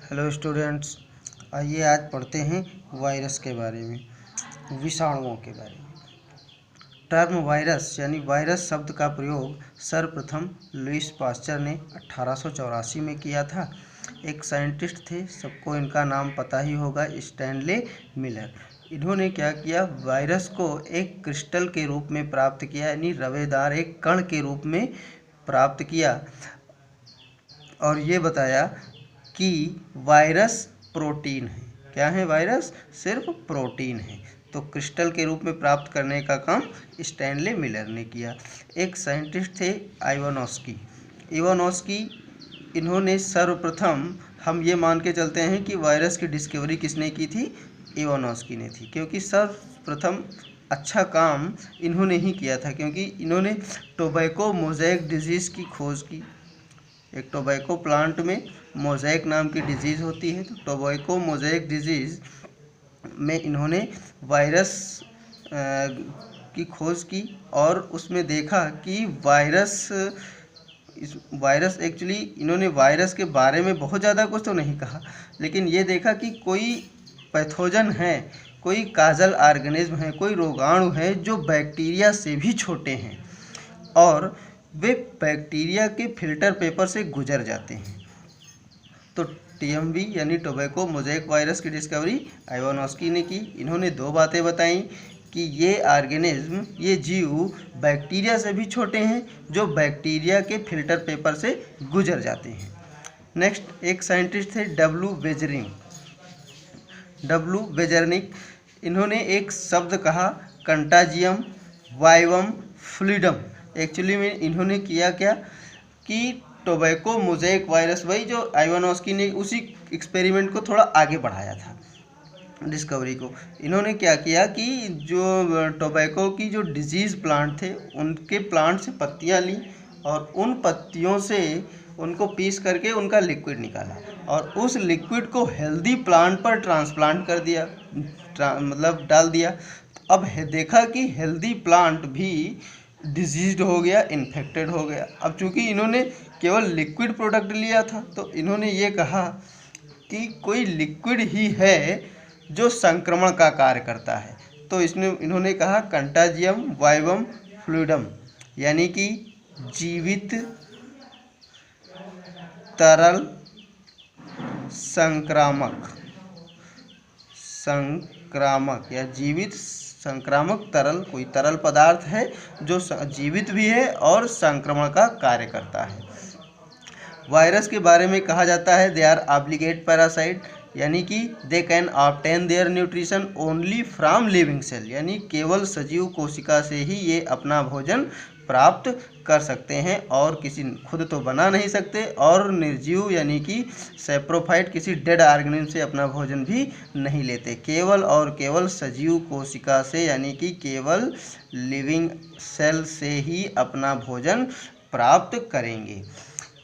Hello students, आइए आज पढ़ते हैं वायरस के बारे में, विषाणुओं के बारे में। टर्म वायरस यानी वायरस शब्द का प्रयोग सर्वप्रथम लुईस पास्चर ने 1884 में किया था। एक साइंटिस्ट थे, सबको इनका नाम पता ही होगा, स्टैनले मिलर। इन्होंने क्या किया, वायरस को एक क्रिस्टल के रूप में प्राप्त किया, यानी रवेदार एक कण के रूप में प्राप्त किया और ये बताया कि वायरस प्रोटीन है। क्या है वायरस? सिर्फ प्रोटीन है। तो क्रिस्टल के रूप में प्राप्त करने का काम स्टैनले मिलर ने किया। एक साइंटिस्ट थे इवानोस्की। इन्होंने सर्वप्रथम, हम ये मान के चलते हैं कि वायरस की डिस्कवरी किसने की थी? इवानोस्की ने थी, क्योंकि सर्वप्रथम अच्छा काम इन्होंने ही किया था, क्योंकि इन्होंने टोबैको मोज़ेक डिजीज़ की खोज की। एक टोबैको प्लांट में मोज़ेक नाम की डिजीज़ होती है, तो टोबैको मोज़ेक डिजीज़ में इन्होंने वायरस की खोज की और उसमें देखा कि वायरस एक्चुअली, इन्होंने वायरस के बारे में बहुत ज़्यादा कुछ तो नहीं कहा, लेकिन ये देखा कि कोई पैथोजन है, कोई काजल ऑर्गेनिज्म है, कोई रोगाणु है जो बैक्टीरिया से भी छोटे हैं और वे बैक्टीरिया के फिल्टर पेपर से गुजर जाते हैं। तो TMV यानी टोबैको मोज़ेक वायरस की डिस्कवरी इवानोस्की ने की। इन्होंने दो बातें बताई कि ये ऑर्गेनिज्म, ये जीव बैक्टीरिया से भी छोटे हैं जो बैक्टीरिया के फिल्टर पेपर से गुजर जाते हैं। नेक्स्ट एक साइंटिस्ट थे डब्लू बेजर्निक। इन्होंने एक शब्द कहा कंटाजियम वाइवम फ्लूइडम। एक्चुअली में इन्होंने किया क्या कि टोबैको मोज़ेक वायरस, वही जो इवानोस्की ने उसी एक्सपेरिमेंट को थोड़ा आगे बढ़ाया था, डिस्कवरी को। इन्होंने क्या किया कि जो टोबैको की जो डिजीज़ प्लांट थे, उनके प्लांट से पत्तियां ली और उन पत्तियों से उनको पीस करके उनका लिक्विड निकाला और उस लिक्विड को हेल्दी प्लांट पर ट्रांसप्लांट कर दिया, मतलब डाल दिया। अब देखा कि हेल्दी प्लांट भी डिजीज्ड हो गया, इन्फेक्टेड हो गया। अब चूँकि इन्होंने केवल लिक्विड प्रोडक्ट लिया था, तो इन्होंने ये कहा कि कोई लिक्विड ही है जो संक्रमण का कार्य करता है। तो इन्होंने कहा कंटाजियम वाइवम फ्लूइडम, यानी कि जीवित तरल संक्रामक या जीवित संक्रामक तरल, कोई तरल पदार्थ है जो जीवित भी है और संक्रमण का कार्य करता है। वायरस के बारे में कहा जाता है दे आर ऑब्लिगेट पैरासाइट, यानी कि they can obtain their nutrition only from living cell, यानी केवल सजीव कोशिका से ही ये अपना भोजन प्राप्त कर सकते हैं और किसी खुद तो बना नहीं सकते, और निर्जीव यानी कि सैप्रोफाइट किसी डेड ऑर्गेनिज्म से अपना भोजन भी नहीं लेते, केवल और केवल सजीव कोशिका से, यानी कि केवल लिविंग सेल से ही अपना भोजन प्राप्त करेंगे।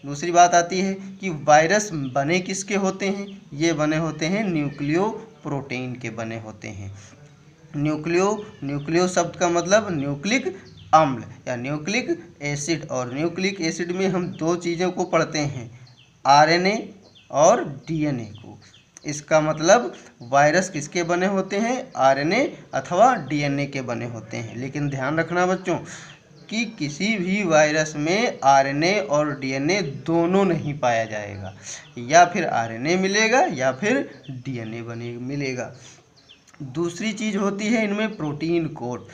दूसरी बात आती है कि वायरस बने किसके होते हैं? ये बने होते हैं न्यूक्लियो प्रोटीन के बने होते हैं। न्यूक्लियो शब्द का मतलब न्यूक्लिक अम्ल या न्यूक्लिक एसिड, और न्यूक्लिक एसिड में हम दो चीज़ों को पढ़ते हैं, RNA और DNA को। इसका मतलब वायरस किसके बने होते हैं? RNA अथवा DNA के बने होते हैं। लेकिन ध्यान रखना बच्चों कि किसी भी वायरस में RNA और DNA दोनों नहीं पाया जाएगा, या फिर RNA मिलेगा या फिर DNA मिलेगा। दूसरी चीज़ होती है इनमें प्रोटीन कोड,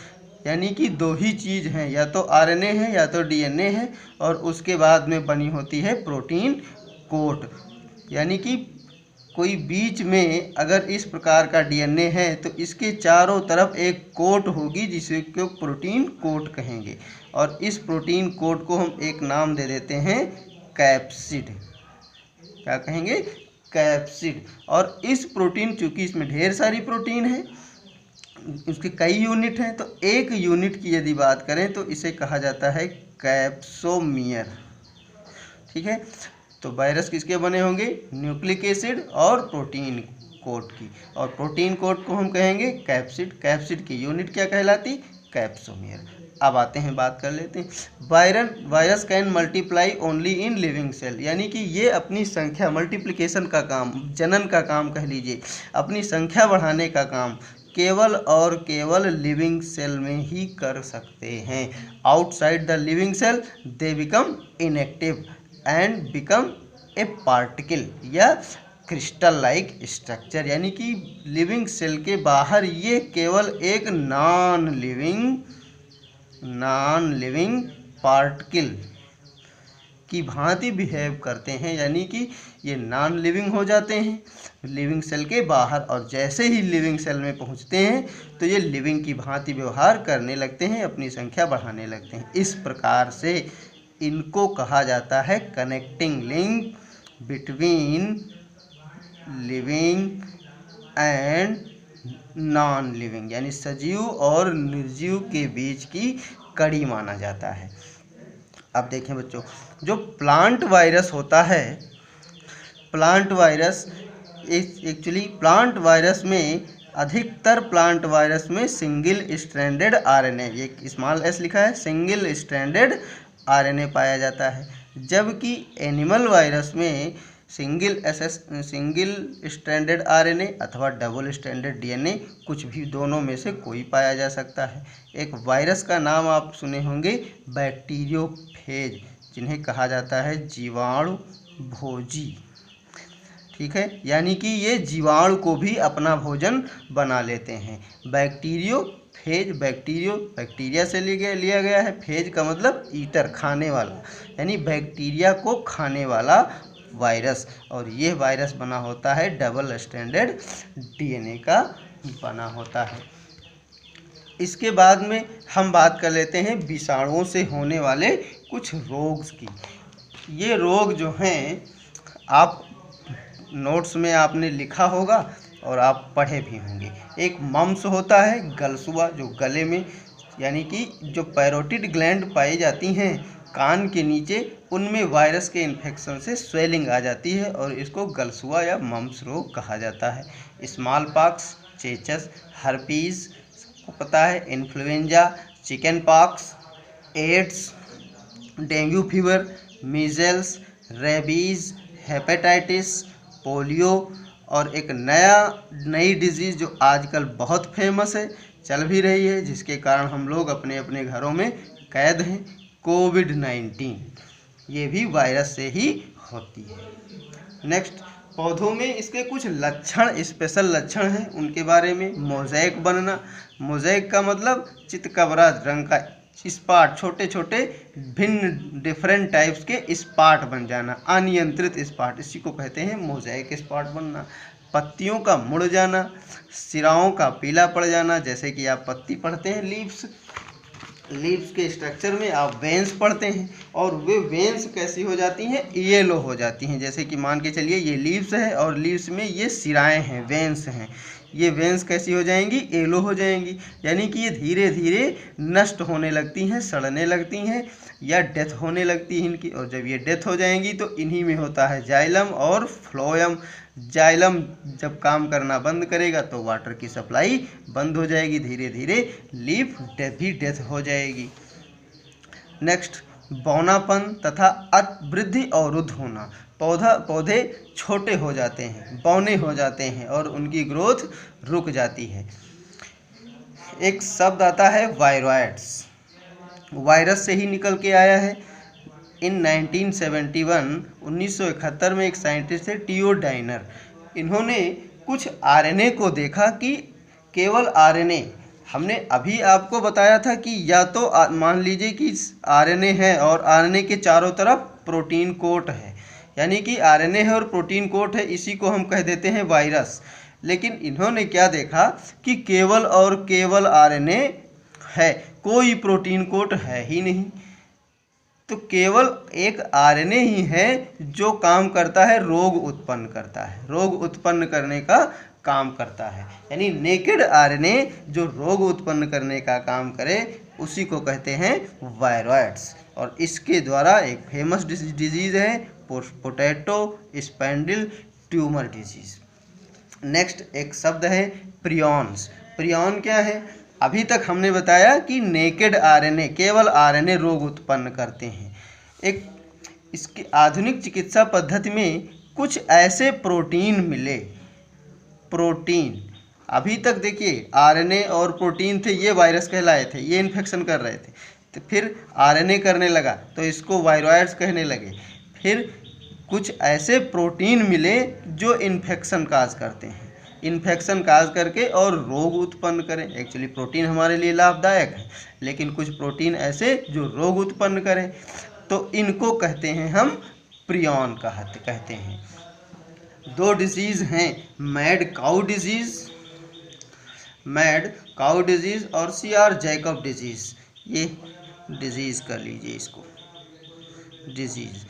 यानी कि दो ही चीज़ हैं, या तो RNA है या तो DNA है, और उसके बाद में बनी होती है प्रोटीन कोड, यानी कि कोई बीच में अगर इस प्रकार का DNA है तो इसके चारों तरफ एक कोट होगी जिसे को प्रोटीन कोट कहेंगे, और इस प्रोटीन कोट को हम एक नाम दे देते हैं कैप्सिड। क्या कहेंगे? कैप्सिड। और इस प्रोटीन, चूँकि इसमें ढेर सारी प्रोटीन है, उसके कई यूनिट हैं, तो एक यूनिट की यदि बात करें तो इसे कहा जाता है कैप्सोमियर। ठीक है, तो वायरस किसके बने होंगे? न्यूक्लिक एसिड और प्रोटीन कोट की, और प्रोटीन कोट को हम कहेंगे कैप्सिड। कैप्सिड की यूनिट क्या कहलाती? कैप्सोमियर। अब आते हैं, बात कर लेते हैं। Virus can multiply only in living cell, यानी कि ये अपनी संख्या, मल्टीप्लिकेशन का काम, जनन का काम कह लीजिए, अपनी संख्या बढ़ाने का काम केवल और केवल लिविंग सेल में ही कर सकते हैं। Outside the living cell they become inactive and become a particle या क्रिस्टल लाइक स्ट्रक्चर, यानी कि लिविंग सेल के बाहर ये केवल एक नॉन लिविंग पार्टिकल की भांति बिहेव करते हैं, यानी कि ये नॉन लिविंग हो जाते हैं लिविंग सेल के बाहर, और जैसे ही लिविंग सेल में पहुंचते हैं तो ये लिविंग की भांति व्यवहार करने लगते हैं, अपनी संख्या बढ़ाने लगते हैं। इस प्रकार से इनको कहा जाता है connecting link between living and non living, यानी सजीव और निर्जीव के बीच की कड़ी माना जाता है। अब देखें बच्चों, जो प्लांट वायरस होता है, plant virus actually plant virus में अधिकतर प्लांट वायरस में सिंगल स्ट्रैंडेड आरएनए, ये स्मॉल एस लिखा है, सिंगल स्ट्रैंडेड आरएनए पाया जाता है, जबकि एनिमल वायरस में सिंगल स्ट्रैंडेड आरएनए अथवा डबल स्ट्रैंडेड डीएनए, कुछ भी दोनों में से कोई पाया जा सकता है। एक वायरस का नाम आप सुने होंगे, बैक्टीरियोफेज, जिन्हें कहा जाता है जीवाणु भोजी, ठीक है, यानी कि ये जीवाणु को भी अपना भोजन बना लेते हैं। बैक्टीरियोफेज, बैक्टीरिया से लिया गया है, फेज का मतलब ईटर, खाने वाला, यानी बैक्टीरिया को खाने वाला वायरस, और ये वायरस बना होता है डबल स्ट्रैंडेड डीएनए का बना होता है। इसके बाद में हम बात कर लेते हैं विषाणुओं से होने वाले कुछ रोग की। ये रोग जो हैं, आप नोट्स में आपने लिखा होगा और आप पढ़े भी होंगे। एक मम्स होता है, गलसुआ, जो गले में, यानी कि जो पैरोटिड ग्लैंड पाई जाती हैं कान के नीचे, उनमें वायरस के इन्फेक्शन से स्वेलिंग आ जाती है और इसको गलसुआ या मम्स रोग कहा जाता है। स्मॉल पॉक्स, चेचस, हर्पीज को पता है, influenza, chickenpox, AIDS, dengue fever, measles, rabies, hepatitis, polio, और एक नई डिजीज़ जो आजकल बहुत फेमस है, चल भी रही है, जिसके कारण हम लोग अपने अपने घरों में कैद हैं, कोविड-19, ये भी वायरस से ही होती है। नेक्स्ट, पौधों में इसके कुछ लक्षण, स्पेशल लक्षण हैं, उनके बारे में। मोज़ेक बनना, मोज़ेक का मतलब चितकबरा रंग का स्पॉट, छोटे छोटे भिन्न डिफरेंट टाइप्स के स्पॉट बन जाना, अनियंत्रित स्पॉट, इसी को कहते हैं मोज़ेक स्पॉट बनना। पत्तियों का मुड़ जाना, सिराओं का पीला पड़ जाना, जैसे कि आप पत्ती पढ़ते हैं, लीव्स के स्ट्रक्चर में आप वेन्स पढ़ते हैं, और वे वेन्स कैसी हो जाती हैं, येलो हो जाती हैं। जैसे कि मान के चलिए ये लीव्स है और लीव्स में ये सिराएं हैं, वेन्स हैं, ये वेन्स कैसी हो जाएंगी, येलो हो जाएंगी, यानी कि ये धीरे धीरे नष्ट होने लगती हैं, सड़ने लगती हैं या डेथ होने लगती है इनकी। और जब ये डेथ हो जाएंगी तो इन्हीं में होता है जाइलम और फ्लोएम। जाइलम जब काम करना बंद करेगा तो वाटर की सप्लाई बंद हो जाएगी, धीरे धीरे लीफ भी डेथ हो जाएगी। नेक्स्ट, बौनापन तथा वृद्धि और रुद्ध होना, पौधे छोटे हो जाते हैं, बौने हो जाते हैं और उनकी ग्रोथ रुक जाती है। एक शब्द आता है वायरॉइड्स, वायरस से ही निकल के आया है। इन 1971 में एक साइंटिस्ट थे टीओ डाइनर, इन्होंने कुछ आरएनए को देखा कि केवल आरएनए, हमने अभी आपको बताया था कि या तो मान लीजिए कि आरएनए है और आरएनए के चारों तरफ प्रोटीन कोट है, यानी कि आरएनए है और प्रोटीन कोट है, इसी को हम कह देते हैं वायरस। लेकिन इन्होंने क्या देखा कि केवल और केवल आरएनए है, कोई प्रोटीन कोट है ही नहीं। तो केवल एक आरएनए ही है जो काम करता है, रोग उत्पन्न करता है, रोग उत्पन्न करने का काम करता है, यानी नेकेड आरएनए जो रोग उत्पन्न करने का काम करे उसी को कहते हैं वायरॉइड्स। और इसके द्वारा एक फेमस डिजीज़ है पोटैटो स्पैंडिल ट्यूमर डिजीज़। नेक्स्ट एक शब्द है प्रियॉन्स। प्रियॉन क्या है? अभी तक हमने बताया कि नेकेड आरएनए, केवल आरएनए रोग उत्पन्न करते हैं। एक इसकी आधुनिक चिकित्सा पद्धति में कुछ ऐसे प्रोटीन मिले, प्रोटीन, अभी तक देखिए आरएनए और प्रोटीन थे, ये वायरस कहलाए थे, ये इन्फेक्शन कर रहे थे, तो फिर आरएनए करने लगा तो इसको वायरॉइड्स कहने लगे। फिर कुछ ऐसे प्रोटीन मिले जो इन्फेक्शन काज करते हैं, इन्फेक्शन काज करके और रोग उत्पन्न करें। एक्चुअली प्रोटीन हमारे लिए लाभदायक है, लेकिन कुछ प्रोटीन ऐसे जो रोग उत्पन्न करें, तो इनको कहते हैं हम प्रियॉन कहते हैं। दो डिजीज़ हैं, मैड काउ डिजीज़ और सीआर जैकब डिजीज़। ये डिजीज़ कर लीजिए इसको, डिजीज़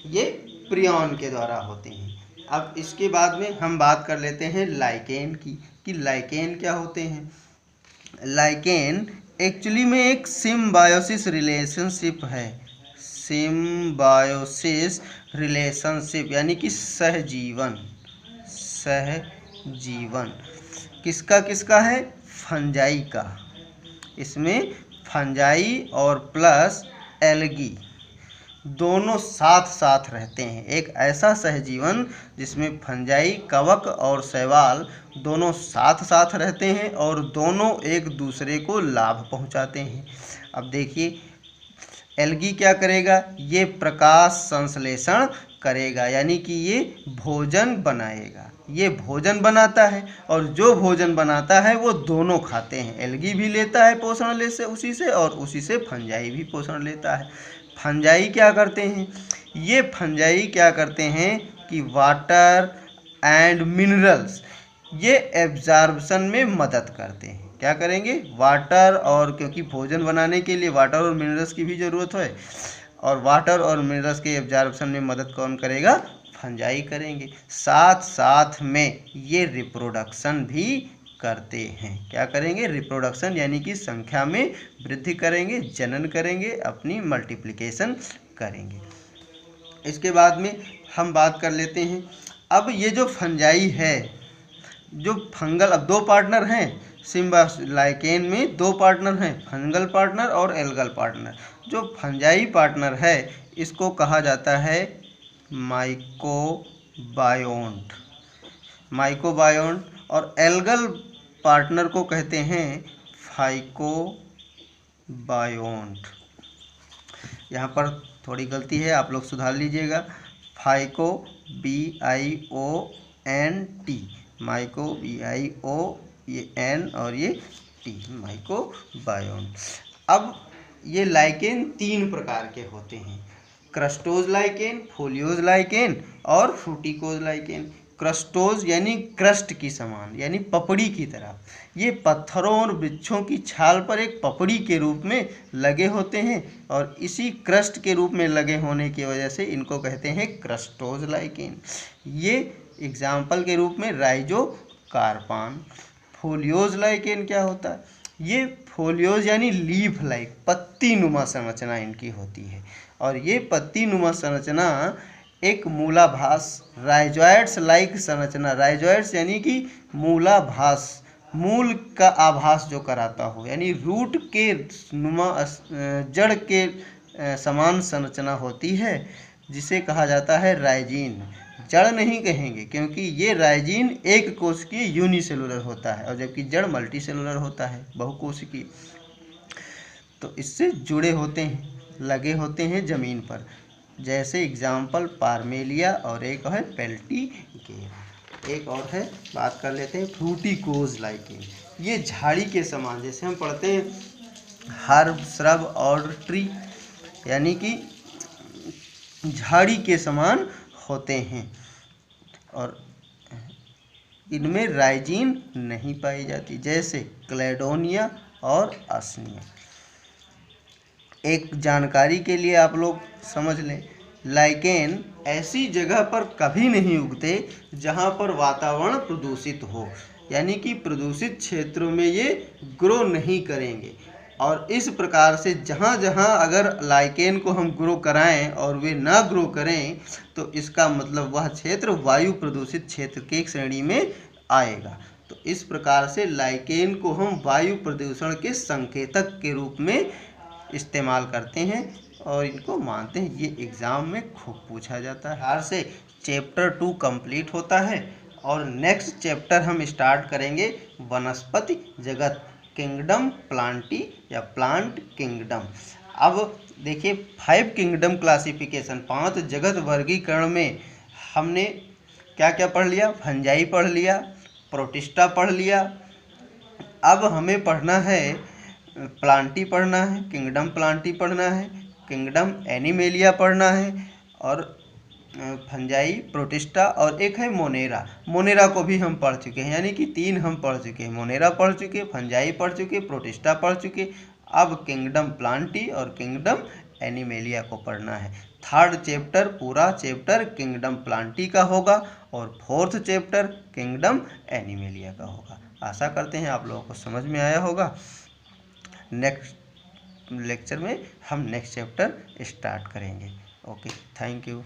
ये प्रियॉन के द्वारा होते हैं। अब इसके बाद में हम बात कर लेते हैं लाइकेन की, कि लाइकेन क्या होते हैं। लाइकेन एक्चुअली में एक सिम्बायोसिस रिलेशनशिप है, सिम्बायोसिस रिलेशनशिप यानी कि सहजीवन किसका किसका है, फंजाई का। इसमें फंजाई और प्लस एल्गी दोनों साथ साथ रहते हैं। एक ऐसा सहजीवन जिसमें फंजाई, कवक और शैवाल दोनों साथ साथ रहते हैं और दोनों एक दूसरे को लाभ पहुंचाते हैं। अब देखिए एल्गी क्या करेगा, ये प्रकाश संश्लेषण करेगा, यानी कि ये भोजन बनाएगा, ये भोजन बनाता है और जो भोजन बनाता है वो दोनों खाते हैं। एल्गी भी लेता है पोषण ले से उसी से, और उसी से फंजाई भी पोषण लेता है। फंजाई क्या करते हैं, ये फंजाई क्या करते हैं कि वाटर एंड मिनरल्स ये एब्जॉर्प्शन में मदद करते हैं। क्या करेंगे, वाटर, और क्योंकि भोजन बनाने के लिए वाटर और मिनरल्स की भी ज़रूरत है, और वाटर और मिनरल्स के एब्जॉर्प्शन में मदद कौन करेगा, फंजाई करेंगे। साथ साथ में ये रिप्रोडक्शन भी करते हैं। क्या करेंगे, रिप्रोडक्शन यानी कि संख्या में वृद्धि करेंगे, जनन करेंगे, अपनी मल्टीप्लिकेशन करेंगे। इसके बाद में हम बात कर लेते हैं, अब ये जो फंजाई है, जो फंगल, अब दो पार्टनर हैं लाइकेन में, दो पार्टनर हैं, फंगल पार्टनर और एल्गल पार्टनर। जो फंजाई पार्टनर है इसको कहा जाता है माइकोबायोन्ट, और एल्गल पार्टनर को कहते हैं फाइकोबायोन्ट। यहाँ पर थोड़ी गलती है, आप लोग सुधार लीजिएगा। फाइको BIONT, माइको BIO, ये N और ये T, माइकोबायोन्ट। अब ये लाइकेन 3 प्रकार के होते हैं, क्रस्टोज लाइकेन, फोलियोज लाइकेन और फ्रूटिकोज लाइकेन। क्रस्टोज यानी क्रस्ट की समान, यानी पपड़ी की तरह। ये पत्थरों और वृक्षों की छाल पर एक पपड़ी के रूप में लगे होते हैं, और इसी क्रस्ट के रूप में लगे होने की वजह से इनको कहते हैं क्रस्टोज लाइकेन। ये एग्जाम्पल के रूप में राइजोकार्पान। फोलियोज लाइकेन क्या होता है, ये फोलियोज यानी लीफ लाइक, पत्ती नुमा संरचना इनकी होती है, और ये पत्ती नुमा संरचना एक मूलाभास, राइजोइड्स लाइक संरचना, राइजोइड्स यानी कि मूलाभास, मूल का आभास जो कराता हो, यानी रूट के नुमा, जड़ के समान संरचना होती है, जिसे कहा जाता है राइजीन। जड़ नहीं कहेंगे क्योंकि ये राइजीन एक कोशिकीय यूनिसेलुलर होता है, और जबकि जड़ मल्टीसेलुलर होता है, बहुकोशिकीय। तो इससे जुड़े होते हैं, लगे होते हैं जमीन पर। जैसे एग्जाम्पल पार्मेलिया, और एक है पेल्टीगेरा। एक और है, बात कर लेते हैं फ्रूटिकोज लाइकेन। ये झाड़ी के समान, जैसे हम पढ़ते हैं हर्ब, श्रब और ट्री, यानी कि झाड़ी के समान होते हैं, और इनमें राइजीन नहीं पाई जाती, जैसे क्लेडोनिया और असनिया। एक जानकारी के लिए आप लोग समझ लें, लाइकेन ऐसी जगह पर कभी नहीं उगते जहां पर वातावरण प्रदूषित हो, यानी कि प्रदूषित क्षेत्रों में ये ग्रो नहीं करेंगे। और इस प्रकार से जहाँ जहाँ अगर लाइकेन को हम ग्रो कराएं और वे ना ग्रो करें, तो इसका मतलब वह क्षेत्र वायु प्रदूषित क्षेत्र की श्रेणी में आएगा। तो इस प्रकार से लाइकेन को हम वायु प्रदूषण के संकेतक के रूप में इस्तेमाल करते हैं और इनको मानते हैं। ये एग्ज़ाम में खूब पूछा जाता है। हार से चैप्टर 2 कंप्लीट होता है और नेक्स्ट चैप्टर हम स्टार्ट करेंगे वनस्पति जगत, किंगडम प्लांटी या प्लांट किंगडम। अब देखिए 5 किंगडम क्लासिफिकेशन, 5 जगत वर्गीकरण में हमने क्या क्या पढ़ लिया? फंजाई पढ़ लिया, प्रोटिस्टा पढ़ लिया। अब हमें पढ़ना है प्लांटी पढ़ना है, किंगडम प्लांटी पढ़ना है, किंगडम एनिमेलिया पढ़ना है और फंजाई, प्रोटिस्टा और एक है मोनेरा। मोनेरा को भी हम पढ़ चुके हैं, यानी कि 3 हम पढ़ चुके हैं। मोनेरा पढ़ चुके, फंजाई पढ़ चुके, प्रोटिस्टा पढ़ चुके। अब किंगडम प्लांटी और किंगडम एनिमेलिया को पढ़ना है। 3rd चैप्टर, पूरा चैप्टर किंगडम प्लांटी का होगा और 4th चैप्टर किंगडम एनिमेलिया का होगा। आशा करते हैं आप लोगों को समझ में आया होगा। नेक्स्ट लेक्चर में हम नेक्स्ट चैप्टर स्टार्ट करेंगे। Okay, thank you.